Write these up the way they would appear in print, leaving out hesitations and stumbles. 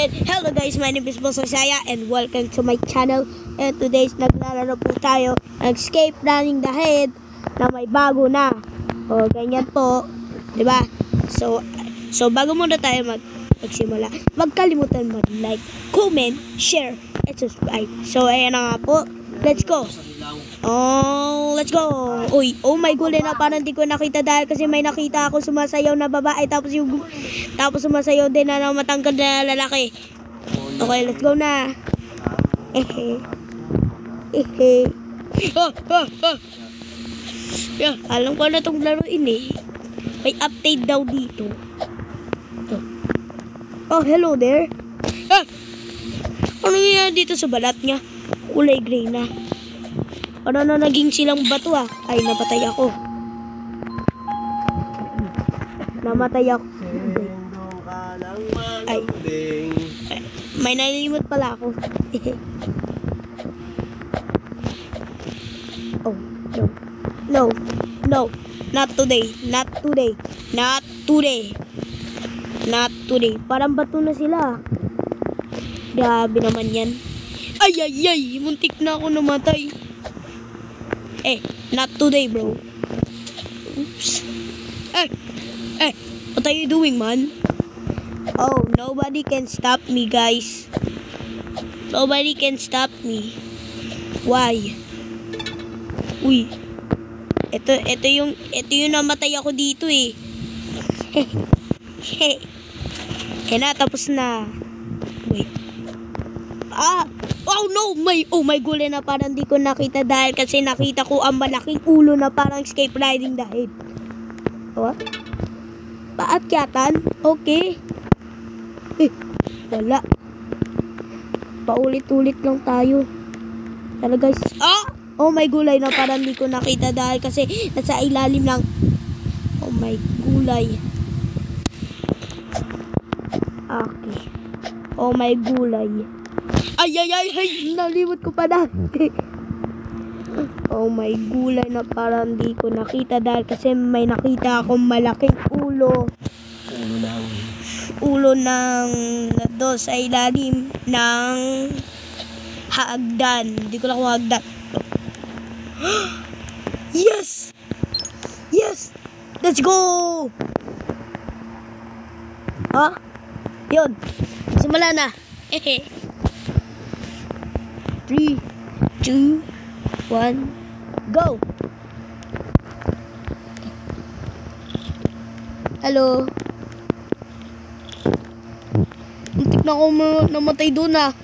And hello guys, my name is Boss Saya and welcome to my channel. And today's naglalaro po tayo ng Escape Running the Head na may bago na. O ganyan po, 'di ba? So bago muna tayo magsimula, huwag kalimutan mag-like, comment, share, and subscribe. So ayan na nga po. Let's go. Oh, let's go. Uy, oh my god, na parang di ko nakita dahil kasi may nakita ako sumasayaw na babae tapos sumasayaw din na matangkad na lalaki. Okay, let's go na. Yeah, alam ko na tong laruin eh. May update daw dito. Oh, hello there. Ano nangyayari dito sa balat niya? Kulay gray na. Ano na naging silang bato ah? Ay, napatay ako. Ay, may nalilimot pala ako. Oh, no. No. Not today. Parang bato na sila. Grabe naman yan. Ay, muntik na ako namatay. Not today, bro. Oops. What are you doing, man? Oh, nobody can stop me, guys. Nobody can stop me. Why? Uy. Ito yung namatay ako dito eh. Tapos na. Wait. Oh no, my gulay na parang di ko nakita dahil kasi nakita ko ang malaking ulo na parang Escape Riding the Head. What? Paakyatan? Okay. Wala. Paulit-ulit lang tayo. Talaga. Oh my gulay na parang di ko nakita dahil kasi nasa ilalim lang. Oh my gulay. Okay. Oh my gulay. Ay, nalimot ko pa na. Oh my gulay na parang di ko nakita dahil kasi may nakita akong malaking ulo. Ulo ng doon sa ilalim ng hagdan. Hindi ko lang kung hagdan. Yes! Let's go! Yun. Simula na. 3, 2, 1, go! Hello? Muntik na ako namatay doon ah.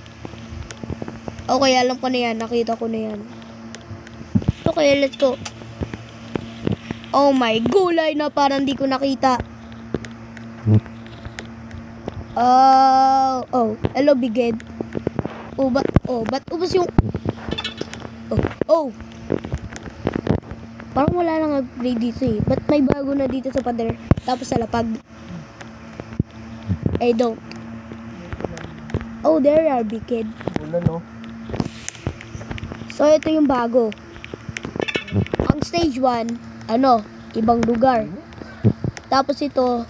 Okay, alam ko na yan. Nakita ko na yan. Okay, let's go. Oh my gulay na parang di ko nakita. Hello, Big Ed. Ba't ubos yung... Parang wala nang upgrade dito eh. Ba't may bago na dito sa pader? Tapos sa lapag. I don't. Oh, there are Big Ed. Wala no. So, ito yung bago. Ang stage 1, ibang lugar. Tapos ito,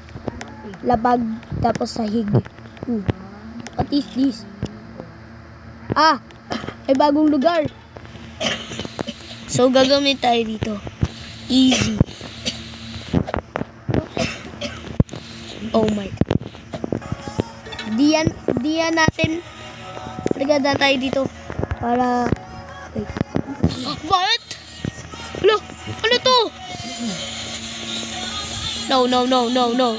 lapag, tapos sahig. What is this? May bagong lugar. So, gagamit tayo dito. Easy. Oh my. Diyan natin. Naganda tayo dito. Para... Wait. What? Ano to? No.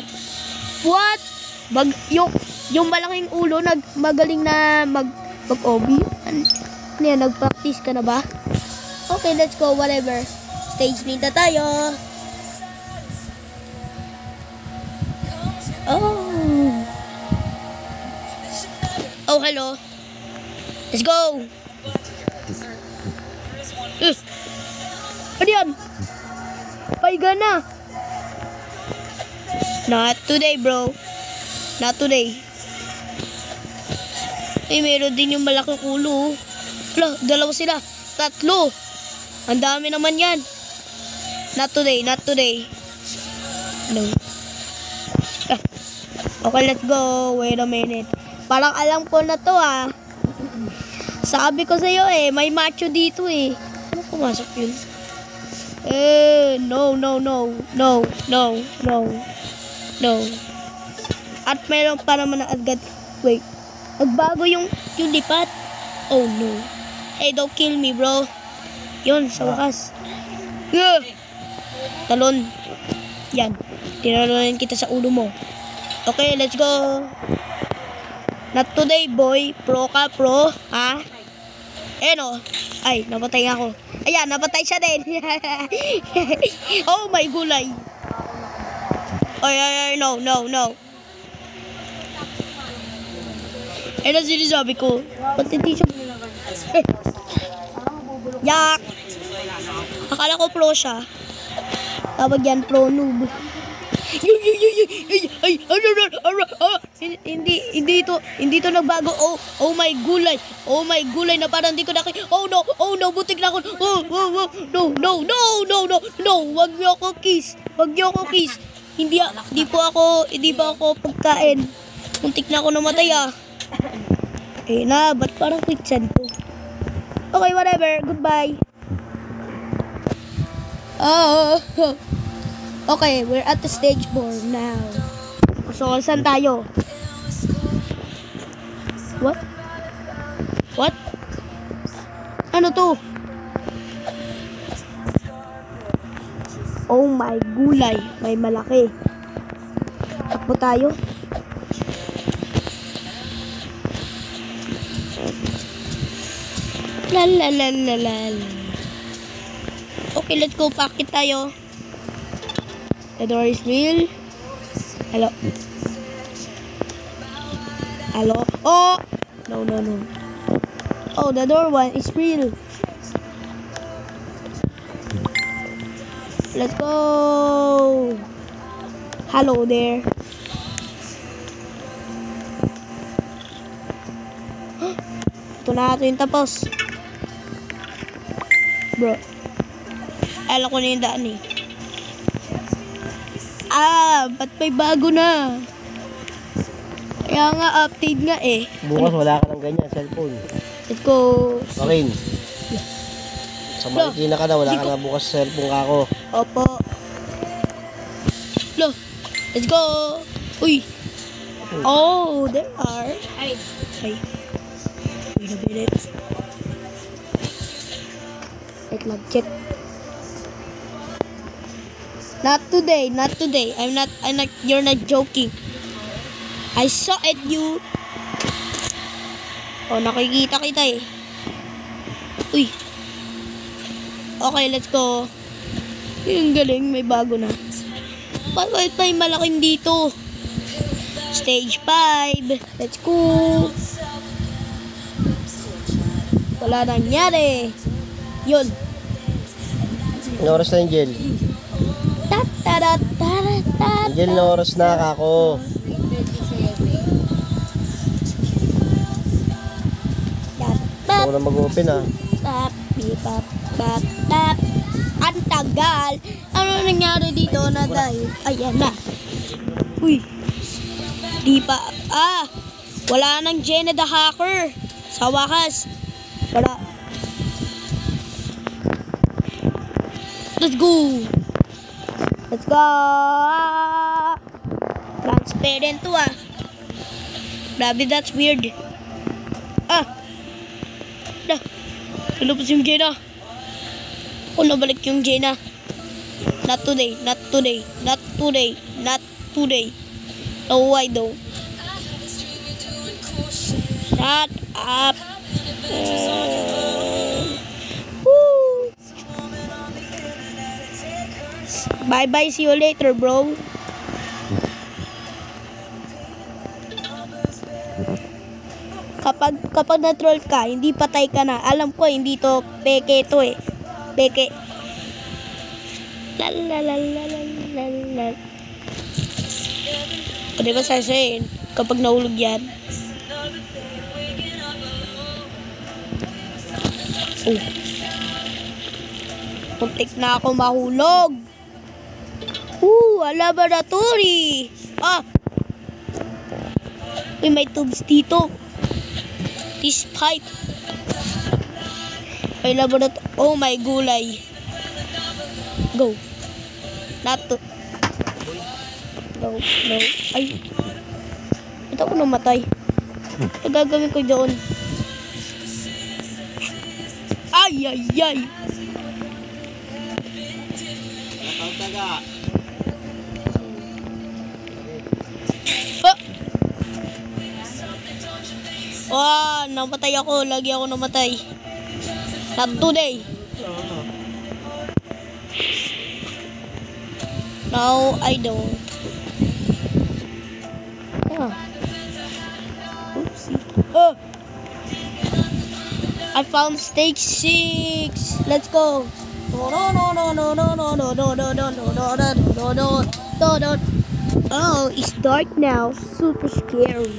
What? Yung malaking ulo, magaling na mag-obi. Ano yan, nag-practice ka na ba? Okay, let's go, whatever. Stage nita tayo. Oh, hello. Let's go. Ano yan? Paiga na. Not today, bro. Not today. Meron din yung malaking ulo. Dalawa sila. 3. Ang dami naman yan. Not today. No. Okay, let's go. Wait a minute. Parang alam ko na to ah. Sabi ko sa'yo eh, may macho dito eh. Ano pumasok yun? No. At meron pa naman na agad. Wait. Nagbago yung lipat. Oh no. Hey, don't kill me bro. Yun, sa wakas. Yeah. Talon. Yan. Tinalonin kita sa ulo mo. Okay, let's go. Not today, boy. Pro ka, pro. Ha? No. Ay, napatay nga ako. Ayan, napatay siya din. Oh, my gulay. Ay, no. Ano sinasabi ko? Ba't hindi siya? Yak! Akala ko pro siya. Tawag yan, pro noob. Hindi ito nagbago. Oh my gulay. Oh my gulay na parang hindi ko Oh no, butik na ako. No. Wag niyo ako kiss. Hindi pa ako pagkain. Muntik na ako namatay ah. Ba't parang quicksand to? Okay, whatever. Goodbye. Okay, we're at the stage 4 now. So, saan tayo? What? Ano to? Oh my gulay. May malaki. Takbo tayo. Lalalala. Okay, let's go. Pakit tayo. The door is real. Hello. Oh! No. Oh, the door one is real. Let's go. Hello there. Ito na yung tapos. Bro. Alam ko na yung daan eh. Ba't may bago na? Kaya nga, update nga eh. Bukas wala ka ng ganyan, cellphone. Let's go. Marin. Sa Marikina ka na, wala ka na bukas cellphone ka ako. Opo. Let's go. Uy. Oh, there are. Ay. Wait a minute. Wait lang, check. Not today. You're not joking. I saw it, you. Oh, nakikita kita eh. Uy. Okay, let's go. Yung galing, may bago na. Bakit may malaking dito? Stage 5. Let's go. Wala nangyari. Yun. Ang oras na yung gel? Gel na oras na kako. Ako na mag-open ah. Ang tagal. Ano nangyari dito na dahil? Ayan na. Uy. Di pa. Wala nang Jenna the Hacker. Sa wakas. Wala. Let's go. Transparent to ah. Grabe, that's weird. Lumabas yung Jenna. Nabalik yung Jenna. Not today. No, I don't. Shut up. Bye-bye. See you later, bro. Kapag na-troll ka, hindi patay ka na. Alam ko, hindi to peke to eh. Peke. O diba sasayin, kapag nahulog yan. Muntik na ako mahulog. A laboratory. Uy, may tubes dito. This pipe. Ay, laboratory. Oh, my gulay. Go. Not to. No. Ay. Ba't ako namatay? Ang gagawin ko doon? Ay. Ah, namatay ako. Lagi ako namatay. Not today. No, I don't. Oopsie. Oh! I found stage 6. Let's go. Oh, it's dark now. Super scary.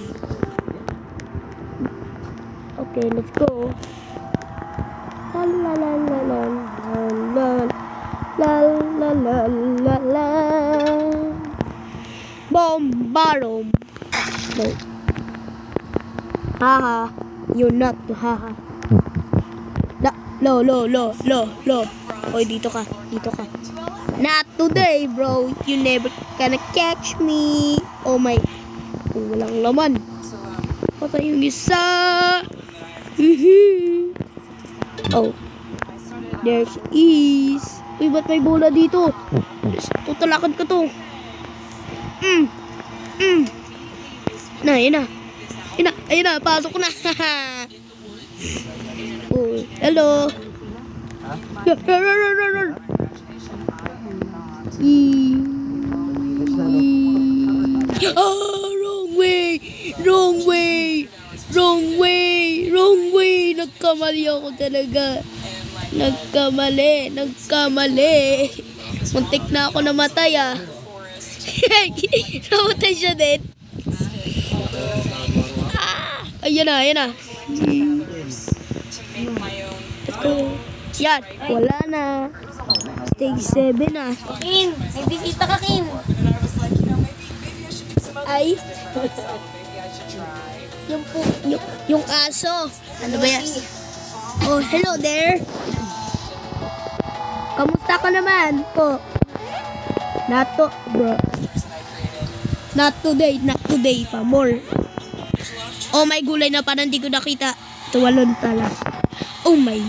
Okay, let's go. La la la la la la la la la la. Bombarom. No. Haha. You're not. Haha. Lo. Oy, dito ka. Not today, bro. You never gonna catch me. Oh my. Oh, walang laman. Patay yung isa. Oh. There she is. Uy, ba't may bola dito? Tutulakan ko to. Ayun na. Pasok na. Oh, hello. Run. Oh, wrong way. Nagkamali ako talaga. Nagkamali. Muntik na ako namatay ah. Namatay siya din. Ayan na. Let's go. Yan, wala na. Stage 7 na. Kin, may bisita ka, Kin. Ay. yung aso. Ano ba yan? Oh, hello there. Kamusta ka naman? Oh. Not today pa. More. Oh, may gulay na parang di ko nakita. Tuwalon tala. Oh my.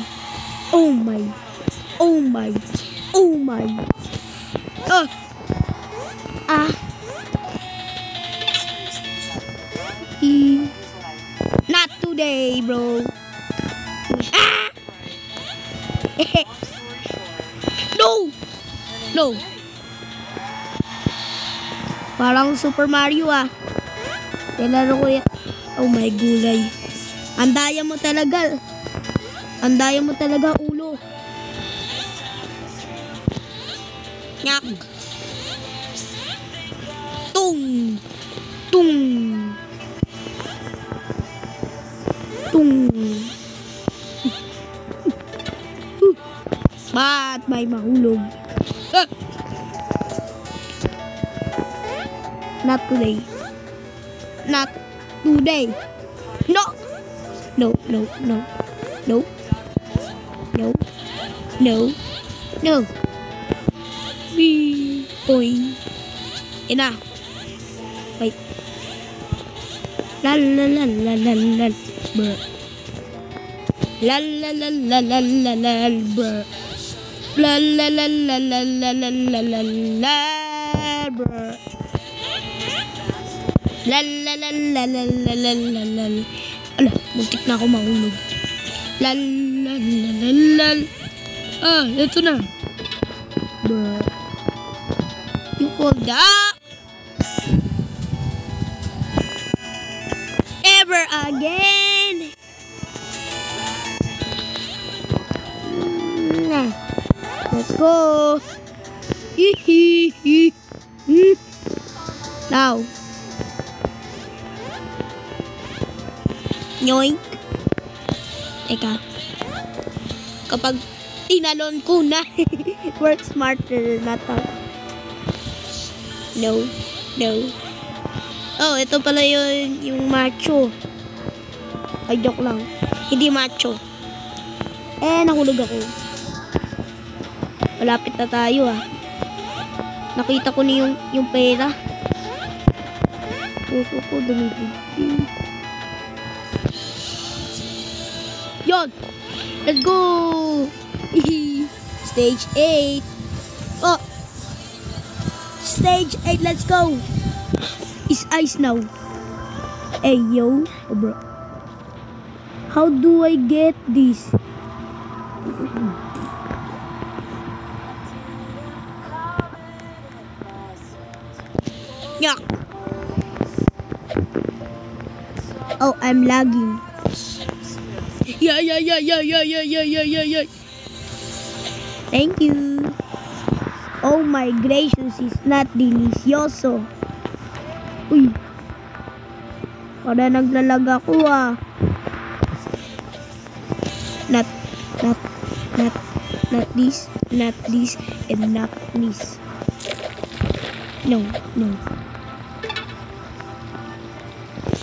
Not today, bro. No. Parang Super Mario ah. Nilaro ko yan. Oh my gulay. Andaya mo talaga ulo. Nyak. Tung. Ba't may mahulog? Not today. No. Boing. Ina. Wait. La. Bruh. La. Bruh. La. Bruh. La. Ala, muntik na ako mahulog. La. Ah, ito na. Bruh. You call that? Ever again? Let's go. Now. Yoink. Teka. Kapag tinalon ko na, work smarter na to. No. Oh, ito pala yung macho. Ay, joke lang. Hindi macho. Nahulog ako. Malapit na tayo ah. Nakita ko na yung pera. Puso ko dumibigti. Yon! Let's go! Stage 8. Oh! Stage 8, let's go! It's ice now. Hey, yo. Oh, bro. How do I get this? Yak! Oh, I'm lagging. Yeah. Thank you. Oh my gracious, it's not delicioso. Uy. Para naglalag ako ah. Not this, and not this. No.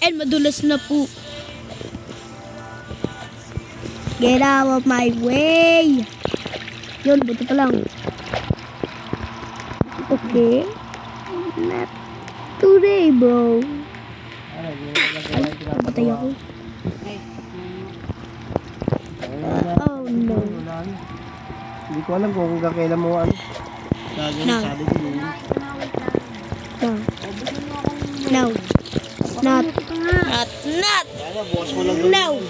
And madulas na po. Get out of my way. Yun, buti pa lang. Okay. Not today, bro. Ay, napatay ako. Oh, no. Hindi ko alam kung kailan mo ano. No. Sabi ko yun. No. Not. Kaya bukas mo lang No.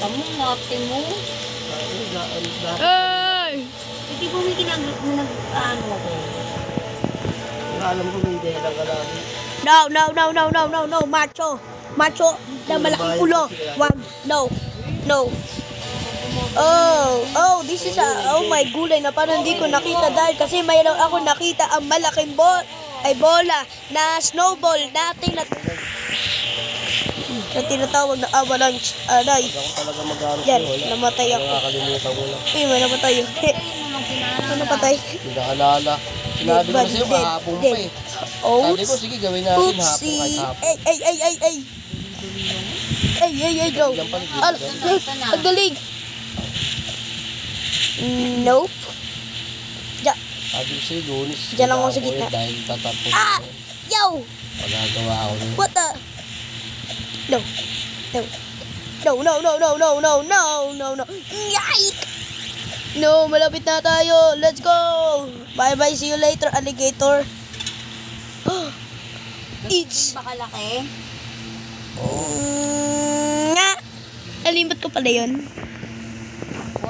Tamo, natin mo. Hey! Hindi po may nag-ano ako. Alam ko may dahilan ka lang. No. Macho na malaking ulo. Wag. No. Oh, this is oh my gulay na parang hindi ko nakita dahil kasi mayroon ako nakita ang malaking bola na snowball natin na tinatawag na avalanche. Aray. Ako talaga mag-aaral Yan, ko. namatay ako. Nakakalimutan ko lang. May namatay yun. Napatay. Hindi naalala. Sinabi ko kasi kahapon pa eh. Sabi ko, sige gawin natin hapon kahit hapon. Ay, go. Ang galing. Nope. Sabi ko sa'yo, Lunis. Diyan lang ako sa gitna. Dahil tatapos ko. Yo! Magagawa ako nun. What the? No. Yike! No, malapit na tayo. Let's go. Bye-bye. See you later, alligator. It's... Bakalaki. Nga! Nalimbat ko pala yun.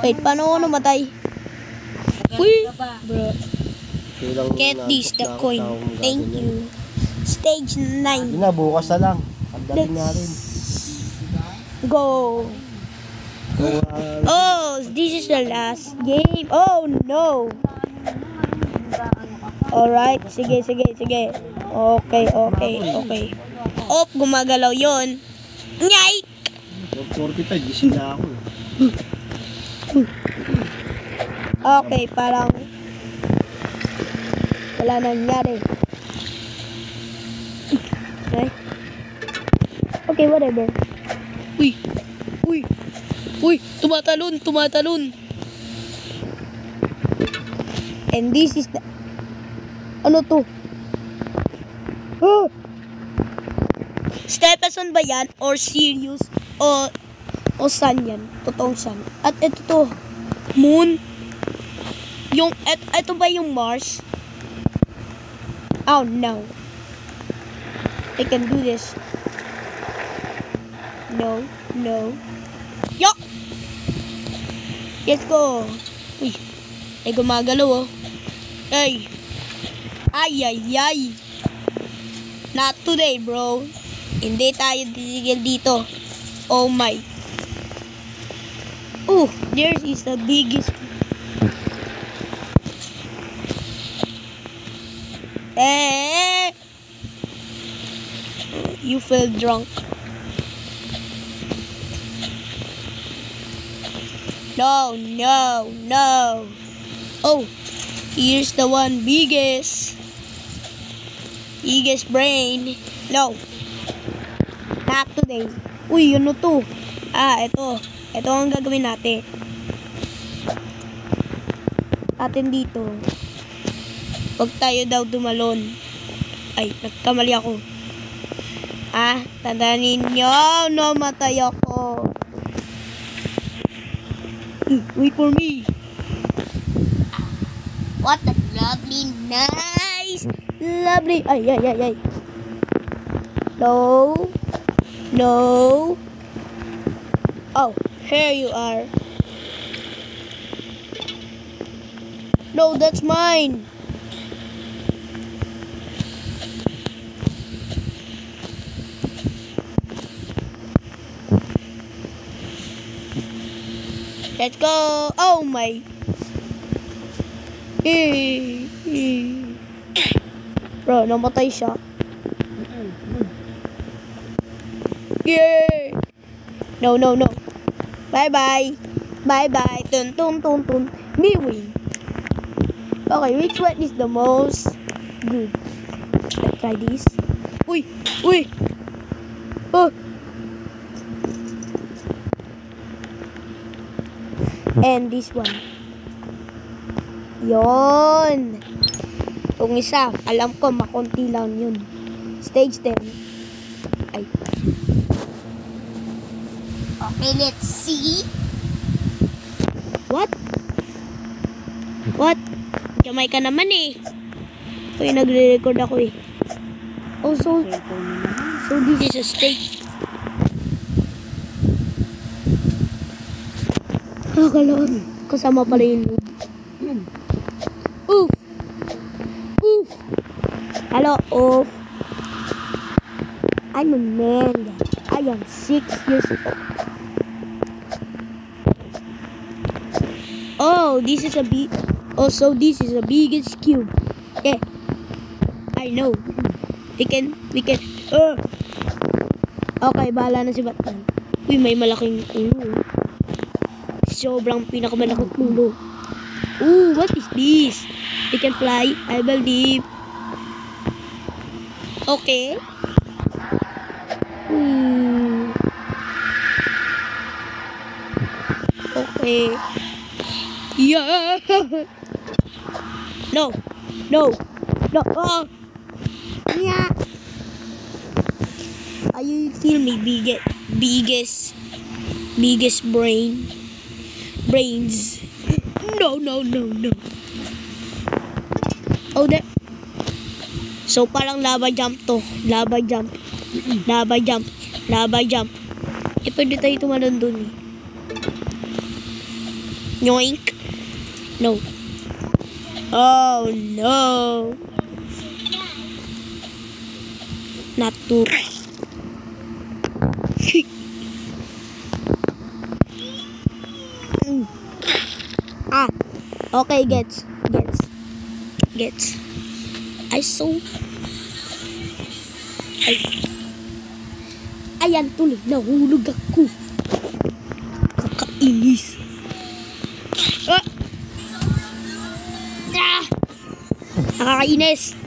Wait, paano ako namatay? Uy! Bro. Get this, the coin. Thank you. Stage 9. Hindi na, bukas na lang. Ang dating natin. Go. Oh, this is the last game. Oh, no. Alright, sige. Okay. Oh, gumagalaw yon. Nyay! 45, gising na ako. Okay, parang wala nangyari. Okay, whatever. Uy, tumatalon. And this is the... Ano to? Stephenson ba yan? Or serious? O sun yan? Totoong sun. At ito to. Moon. Ito ba yung Mars? Oh no. I can do this. No. Yo! Let's go. Uy. Ay, gumagalaw oh. Ay. Ay. Not today, bro. Hindi tayo titigil dito. Oh my. There is the biggest. You feel drunk. No. Oh, here's the one biggest. Biggest brain. No. Not today. Uy, yun to. Ito. Ito ang gagawin natin. Atin dito. Huwag tayo daw dumalon. Ay, nagkamali ako. Tandaan ninyo. Namatay ako. Wait for me. What a lovely Nice. Lovely. Ay. No. No. Oh, here you are. No, that's mine. Let's go. Oh my. Bro, namatay siya. Yay! No. Bye-bye. Bye-bye. Tun. Me win. Okay, which one is the most good? Let's try this. Uy! Oh! And this one. Yon. Kung isa, alam ko makunti lang yun. Stage 10. Ay. Okay, let's see. What? Kamay ka naman eh. Ito yung nagre-record ako eh. Oh, so this is a stage. Kalon. Kasama pala yung loop. Oof. Hello, oof. I'm a man. I am 6 years old. Oh, this is a this is a biggest cube. Yeah. I know. We can. Okay, bahala na si Batman. Uy, may malaking ulo. Sobrang pinakamalaking ulo. Ooh, what is this? We can fly, I believe. Okay. Okay. Yeah. No. Oh. Yeah. You kill me, biggest brains. No. Oh, there. So parang lava jump to. Lava jump. Pwede tayo tumalon dun eh. Yoink. No. Oh no. Not to. Okay, gets. Ayan tuloy, nahulog ako. Kakainis. Nakakainis.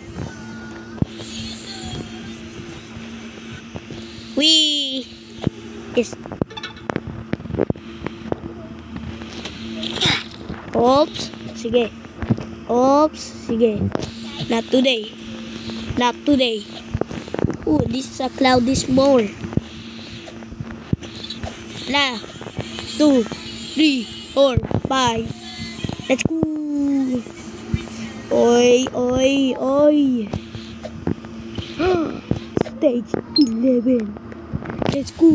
Wee. Yes. Oops. Sige. Not today. Ooh, this is a cloudy small. 2, 3, 4, 5. Let's go. Oy. Stage 11. Let's go.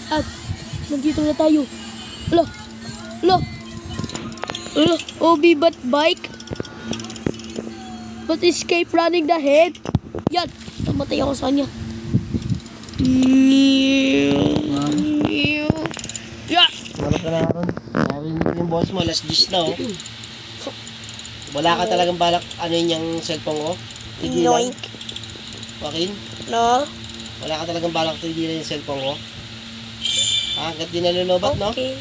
At nandito na tayo. Lo. Obi but bike. But escape running the head. Yan. Namatay ako sa kanya. Yeah. Marap ka na ron. Sabi yung boss mo, last dish na oh. Wala ka talagang balak ano yung cellphone ko? Yoink. Joaquin? No. Wala ka talagang balak tigilan yung cellphone ko? Hanggat di nalulubat, no? Okay.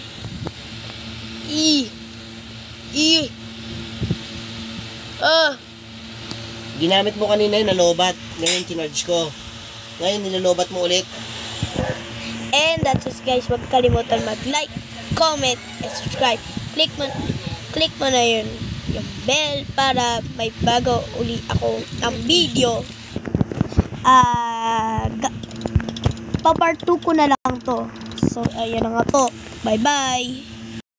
Ginamit mo kanina yung nalobat. Ngayon, kinarge ko. Ngayon, nilalobat mo ulit. And that's it guys. Huwag kalimutan mag-like, comment, and subscribe. Click mo na yun, yung bell para may bago uli ako ng video. Pa part 2 ko na lang to. So, ayun na nga po. Bye-bye!